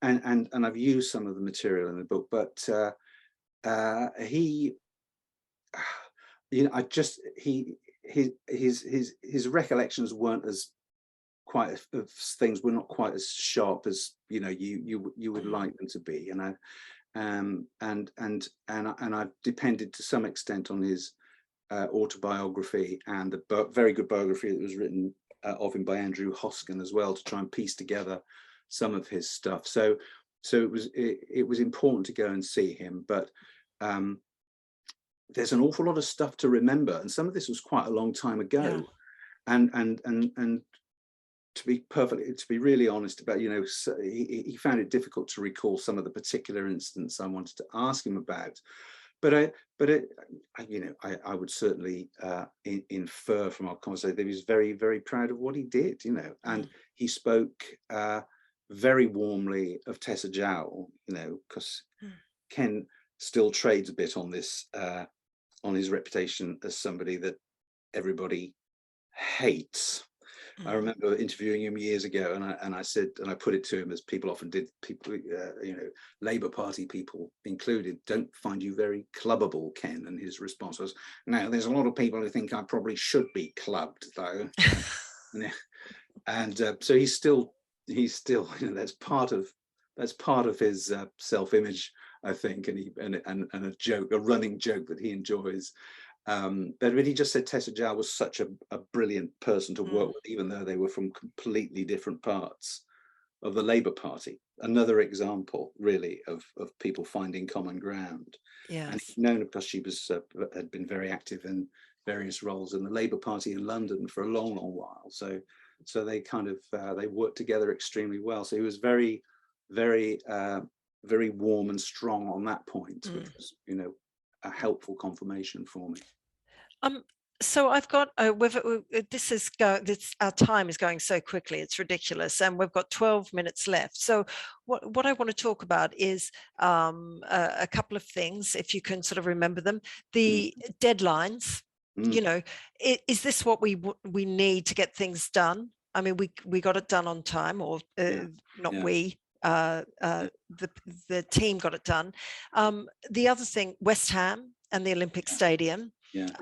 and I've used some of the material in the book, but he, you know, his recollections weren't as of things were not quite as sharp as, you know, you would like them to be, and I've depended to some extent on his autobiography and the very good biography that was written of him by Andrew Hoskin as well, to try and piece together some of his stuff. So it was important to go and see him, but there's an awful lot of stuff to remember, and some of this was quite a long time ago. Yeah. And to be really honest about, you know, he found it difficult to recall some of the particular incidents I wanted to ask him about. But you know, I would certainly infer from our conversation that he was very, very proud of what he did, you know, and he spoke very warmly of Tessa Jowell, you know, because Ken still trades a bit on this, on his reputation as somebody that everybody hates. I remember interviewing him years ago, and I said, and I put it to him, as people often did, people, you know, Labour Party people included, don't find you very clubbable, Ken. And his response was, no, there's a lot of people who think I probably should be clubbed, though. And so he's still, you know, that's part of his self-image, I think, and a joke, a running joke that he enjoys. But he just said Tessa Jowell was such a brilliant person to work with, even though they were from completely different parts of the Labour Party. Another example, really, of people finding common ground. Yes. And he'd known, because she was had been very active in various roles in the Labour Party in London for a long, long while. So they kind of they worked together extremely well. So he was very, very, very warm and strong on that point, which was, you know, a helpful confirmation for me. So I've got our time is going so quickly, it's ridiculous, and we've got 12 minutes left. So what I want to talk about is a couple of things, if you can sort of remember them. The deadlines. You know, is this what we need to get things done? I mean, we got it done on time, or we. The team got it done. The other thing, West Ham and the Olympic Stadium.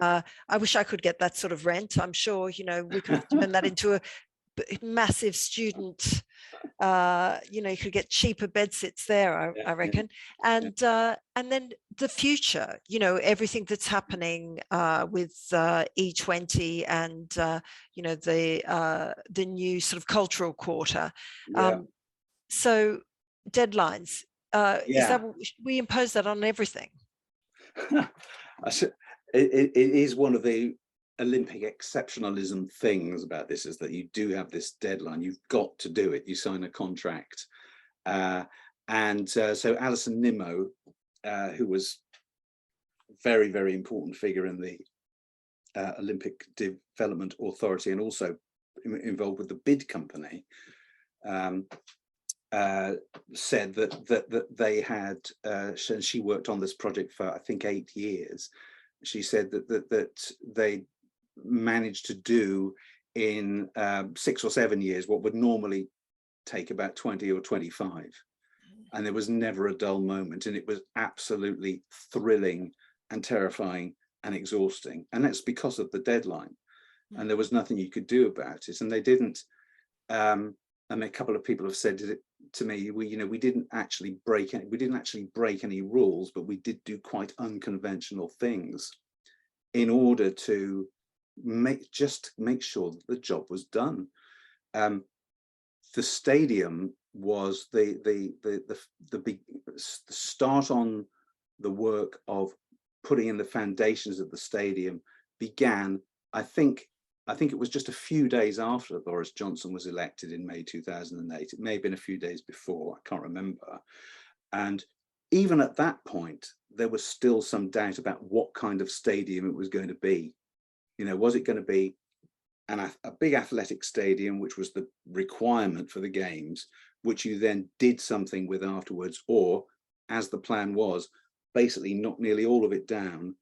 I wish I could get that sort of rent. I'm sure, you know, we could turn that into a massive student. You know, you could get cheaper bed sits there, I reckon. And then the future, you know, everything that's happening with E20 and you know, the new sort of cultural quarter. So deadlines, is that, we impose that on everything? It is one of the Olympic exceptionalism things about this, is that you do have this deadline. You've got to do it. You sign a contract. So Alison Nimmo, who was very, very important figure in the Olympic Development Authority, and also involved with the bid company, said that they had, she worked on this project for, I think, 8 years. She said that they managed to do in 6 or 7 years what would normally take about 20 or 25. And there was never a dull moment, and it was absolutely thrilling and terrifying and exhausting. And that's because of the deadline. And there was nothing you could do about it. And they didn't, I mean, a couple of people have said to me, we didn't actually break any rules, but we did do quite unconventional things in order to make sure that the job was done. The stadium was the start on the work of putting in the foundations of the stadium began, I think it was just a few days after Boris Johnson was elected in May 2008. It may have been a few days before, I can't remember. And even at that point, there was still some doubt about what kind of stadium it was going to be. You know, was it going to be a big athletic stadium, which was the requirement for the games, which you then did something with afterwards, or, as the plan was, basically knock nearly all of it down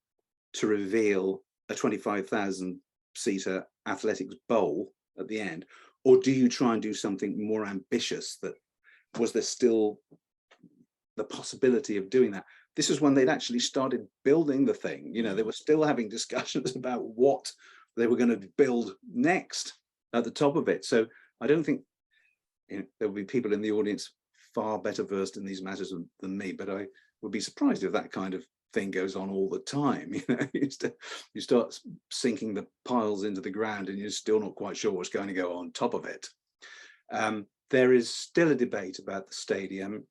to reveal a 25,000 seater athletics bowl at the end? Or do you try and do something more ambitious that was there still the possibility of doing that? This was when they'd actually started building the thing. You know, they were still having discussions about what they were going to build next at the top of it. So I don't think, you know, there will be people in the audience far better versed in these matters than me, but I would be surprised if that kind of thing goes on all the time. You know, you start sinking the piles into the ground and you're still not quite sure what's going to go on top of it. There is still a debate about the stadium.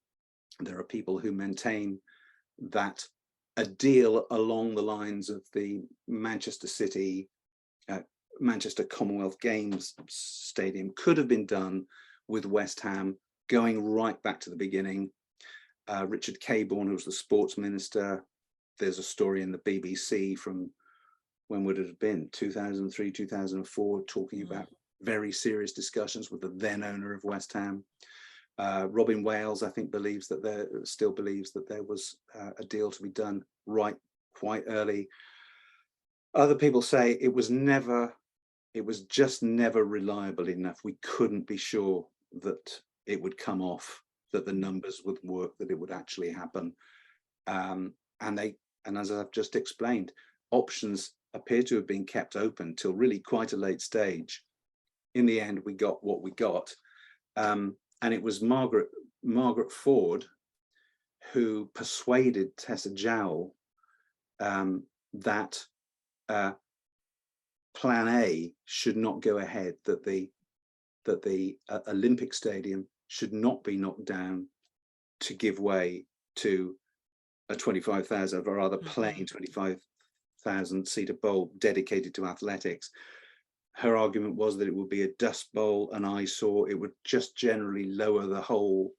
There are people who maintain that a deal along the lines of the Manchester City, Manchester Commonwealth Games Stadium could have been done with West Ham going right back to the beginning. Richard Cabourn, who was the sports minister, there's a story in the BBC from, when would it have been, 2003, 2004, talking about very serious discussions with the then owner of West Ham. Robin Wales, I think, still believes that there was a deal to be done quite early. Other people say it was just never reliable enough. We couldn't be sure that it would come off, that the numbers would work, that it would actually happen. And as I've just explained, options appear to have been kept open till really quite a late stage. In the end, we got what we got. And it was Margaret Ford who persuaded Tessa Jowell that Plan A should not go ahead, that the Olympic Stadium should not be knocked down to give way to a 25,000, or rather plain 25,000 seater bowl dedicated to athletics. Her argument was that it would be a dust bowl, an eyesore. It would just generally lower the whole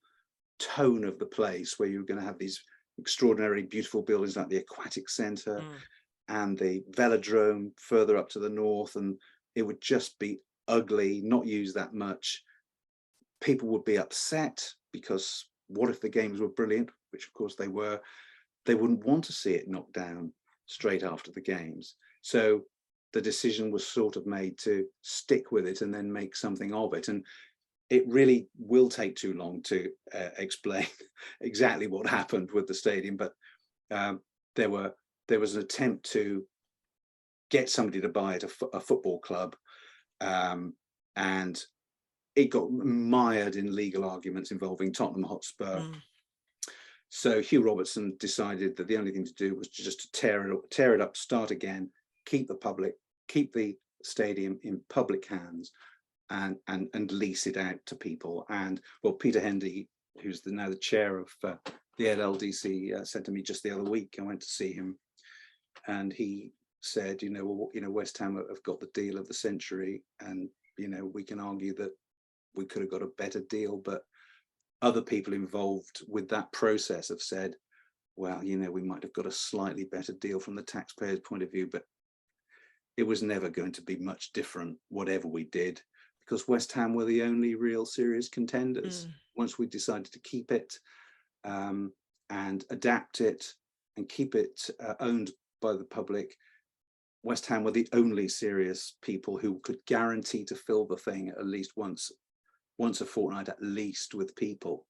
tone of the place, where you're going to have these extraordinarily beautiful buildings like the Aquatic Centre and the Velodrome further up to the north, and it would just be ugly, not used that much. People would be upset because what if the games were brilliant, which of course they were. They wouldn't want to see it knocked down straight after the games. So the decision was sort of made to stick with it and then make something of it. And it really will take too long to explain exactly what happened with the stadium, but there was an attempt to get somebody to buy it, a football club, and it got mired in legal arguments involving Tottenham Hotspur. So Hugh Robertson decided that the only thing to do was just to tear it up, start again, keep the stadium in public hands, and lease it out to people. And well, Peter Hendy, who's now the chair of the LLDC, said to me just the other week, I went to see him, and he said, West Ham have got the deal of the century, and we can argue that we could have got a better deal, but other people involved with that process have said, well, we might have got a slightly better deal from the taxpayer's point of view, but it was never going to be much different, whatever we did, because West Ham were the only real serious contenders. Once we decided to keep it and adapt it and keep it owned by the public, West Ham were the only serious people who could guarantee to fill the thing at least once a fortnight, at least, with people.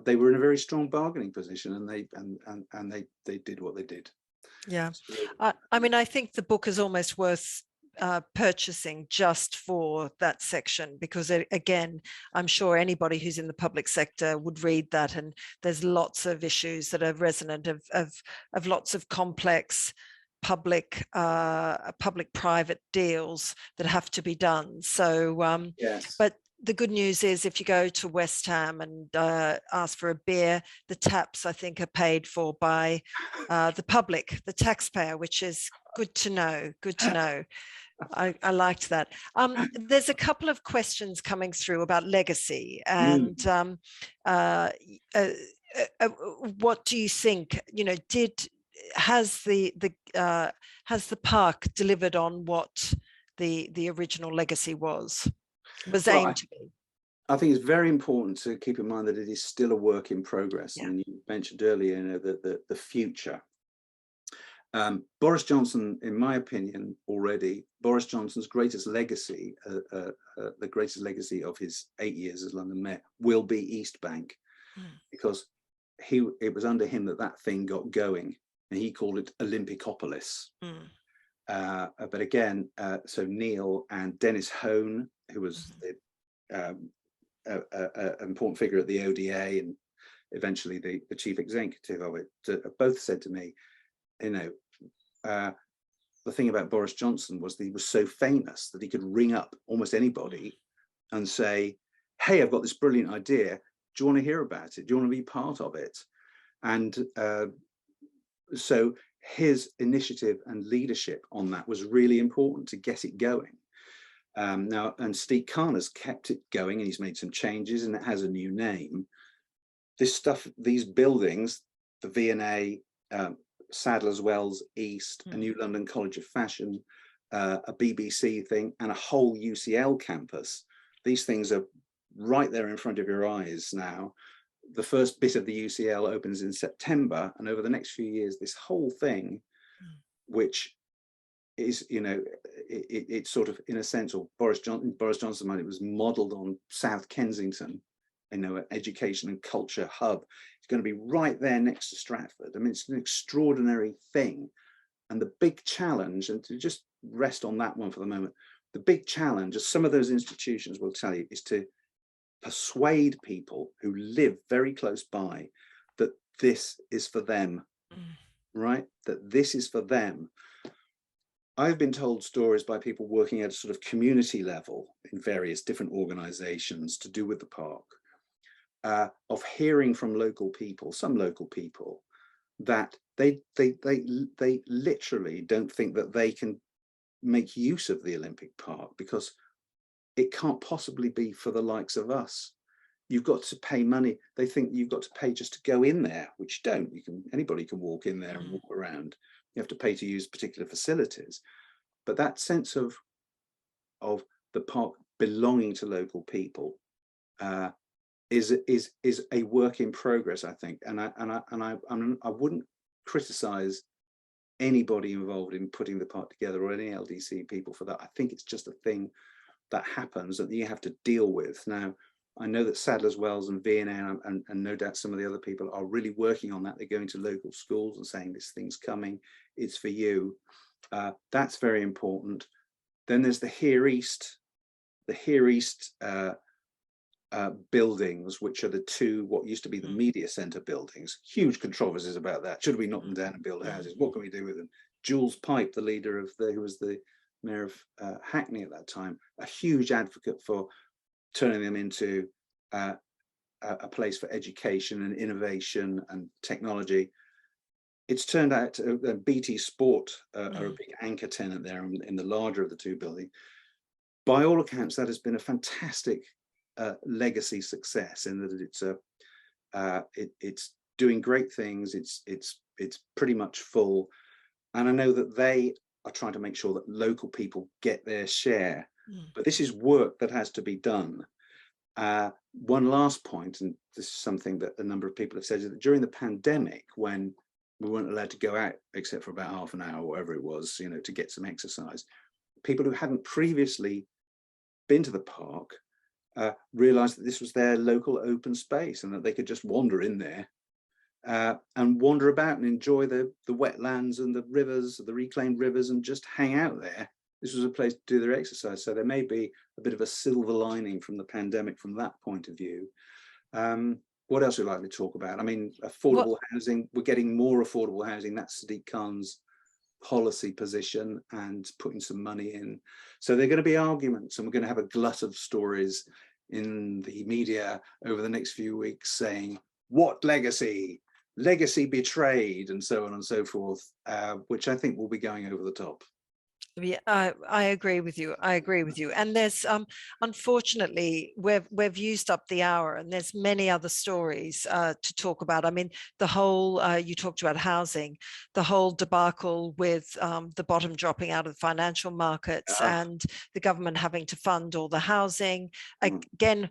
They were in a very strong bargaining position, and they did what they did. Yeah, I mean, I think the book is almost worth purchasing just for that section, because again, I'm sure anybody who's in the public sector would read that, and there's lots of issues that are resonant of lots of complex public-private deals that have to be done. So, yes. But the good news is, if you go to West Ham and ask for a beer, the taps, I think, are paid for by the public, the taxpayer, which is good to know. Good to know. I liked that. There's a couple of questions coming through about legacy, and what do you think? Has the park delivered on what the original legacy was aimed to be? I think it's very important to keep in mind that it is still a work in progress. Yeah. And you mentioned earlier, the future. Boris Johnson, in my opinion, Boris Johnson's greatest legacy, the greatest legacy of his 8 years as London Mayor, will be East Bank, because it was under him that thing got going, and he called it Olympicopolis. But again, so Neil and Dennis Hone, who was an important figure at the ODA and eventually the chief executive of it, both said to me, you know, the thing about Boris Johnson was that he was so famous that he could ring up almost anybody and say, hey, I've got this brilliant idea. Do you want to hear about it? Do you want to be part of it? And so his initiative and leadership on that was really important to get it going. Now, and Steve Khan has kept it going, and he's made some changes, and it has a new name. This stuff, these buildings, the V&A, Sadler's Wells East, a new London College of Fashion, a BBC thing, and a whole UCL campus. These things are right there in front of your eyes now. The first bit of the UCL opens in September, and over the next few years, this whole thing, which is, you know, it's sort of, in a sense, or Boris Johnson's mind, it was modelled on South Kensington, you know, an education and culture hub. It's going to be right there next to Stratford. I mean, it's an extraordinary thing. And the big challenge, and to just rest on that one for the moment, the big challenge, as some of those institutions will tell you, is to persuade people who live very close by that this is for them, right? That this is for them. I've been told stories by people working at a sort of community level in various different organizations to do with the park, of hearing from local people, some local people, that they literally don't think that they can make use of the Olympic Park because it can't possibly be for the likes of us. You've got to pay money. They think you've got to pay just to go in there, which you don't. Anybody can walk in there and walk around. You have to pay to use particular facilities. But that sense of the park belonging to local people is a work in progress, I think. And I wouldn't criticize anybody involved in putting the park together or any LDC people for that. I think it's just a thing that happens that you have to deal with. Now, I know that Sadler's Wells and V&A and no doubt some of the other people are really working on that. They're going to local schools and saying this thing's coming, it's for you. That's very important. Then there's the Here East buildings, which are the two, what used to be the media centre buildings. Huge controversies about that. Should we knock them down and build houses? What can we do with them? Jules Pipe, the leader of who was the mayor of Hackney at that time, a huge advocate for turning them into a place for education and innovation and technology. It's turned out BT Sport are a big anchor tenant there in the larger of the two buildings. By all accounts, that has been a fantastic legacy success in that it's doing great things. It's pretty much full, and I know that they are trying to make sure that local people get their share. But this is work that has to be done. One last point, and this is something that a number of people have said, is that during the pandemic, when we weren't allowed to go out except for about half an hour, or whatever it was, you know, to get some exercise, people who hadn't previously been to the park realized that this was their local open space and that they could just wander in there and wander about and enjoy the wetlands and the rivers, the reclaimed rivers, and just hang out there. This was a place to do their exercise. So there may be a bit of a silver lining from the pandemic from that point of view. What else would you like to talk about? I mean, affordable housing, we're getting more affordable housing. That's Sadiq Khan's policy position and putting some money in. So there are going to be arguments, and we're going to have a glut of stories in the media over the next few weeks saying, what legacy betrayed, and so on and so forth, which I think will be going over the top. Yeah, I agree with you. I agree with you. And there's unfortunately we've used up the hour, and there's many other stories to talk about. I mean, the whole you talked about housing, the whole debacle with the bottom dropping out of the financial markets and the government having to fund all the housing. Again,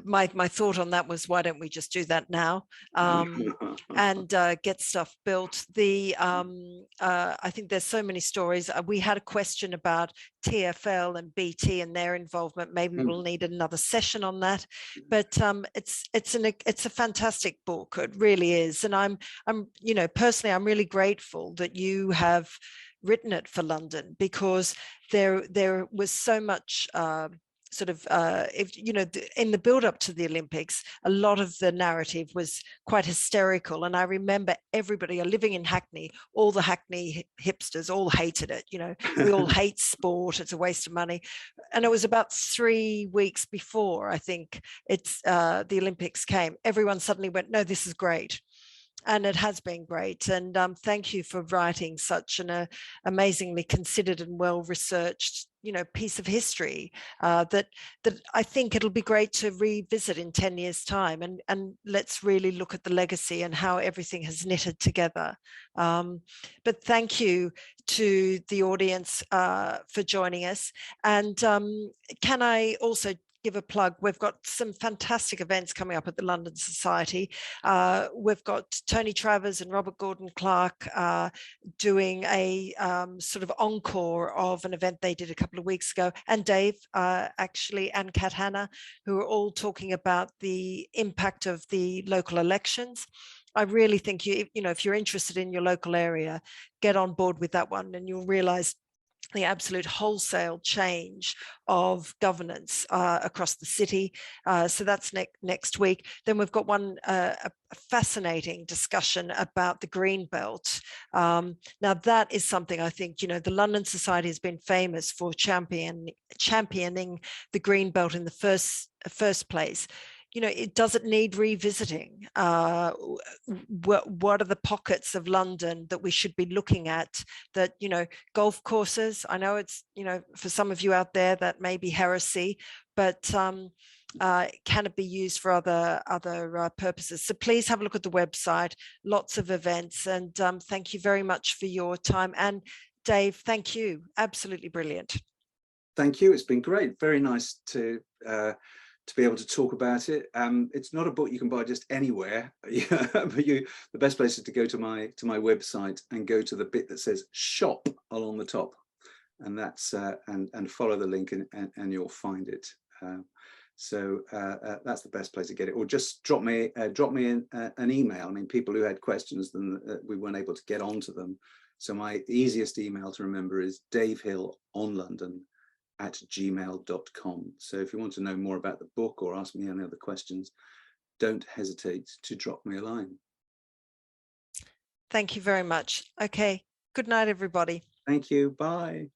my thought on that was, why don't we just do that now and get stuff built? I think there's so many stories. We had a question about TfL and BT and their involvement. Maybe we'll need another session on that. But it's a fantastic book. It really is. And I'm personally, I'm really grateful that you have written it for London, because there was so much in the build up to the Olympics, a lot of the narrative was quite hysterical. And I remember everybody living in Hackney, all the Hackney hipsters all hated it. We all hate sport. It's a waste of money. And it was about 3 weeks before, I think the Olympics came, everyone suddenly went, no, this is great. And it has been great. And thank you for writing such an amazingly considered and well-researched, piece of history that I think it'll be great to revisit in 10 years' time. And let's really look at the legacy and how everything has knitted together. But thank you to the audience for joining us. And can I also give a plug? We've got some fantastic events coming up at the London Society. We've got Tony Travers and Robert Gordon Clark doing a sort of encore of an event they did a couple of weeks ago, and Dave actually, and Kat Hanna, who are all talking about the impact of the local elections. I really think if you're interested in your local area, get on board with that one, and you'll realize the absolute wholesale change of governance across the city. So that's next week. Then we've got a fascinating discussion about the green belt. Now that is something I think, the London Society has been famous for championing the green belt in the first place. Does it need revisiting? What are the pockets of London that we should be looking at? That, golf courses, I know it's, for some of you out there that may be heresy, but can it be used for other purposes? So please have a look at the website, lots of events, and thank you very much for your time. And Dave, thank you, absolutely brilliant. Thank you, it's been great, very nice to be able to talk about it. It's not a book you can buy just anywhere, but the best place is to go to my website and go to the bit that says shop along the top, and that's and follow the link and you'll find it. So that's the best place to get it, or just drop me an email. I mean, people who had questions, then we weren't able to get onto them. So my easiest email to remember is davehillonlondon@gmail.com. So if you want to know more about the book or ask me any other questions, don't hesitate to drop me a line. Thank you very much. Okay, good night, everybody. Thank you, bye.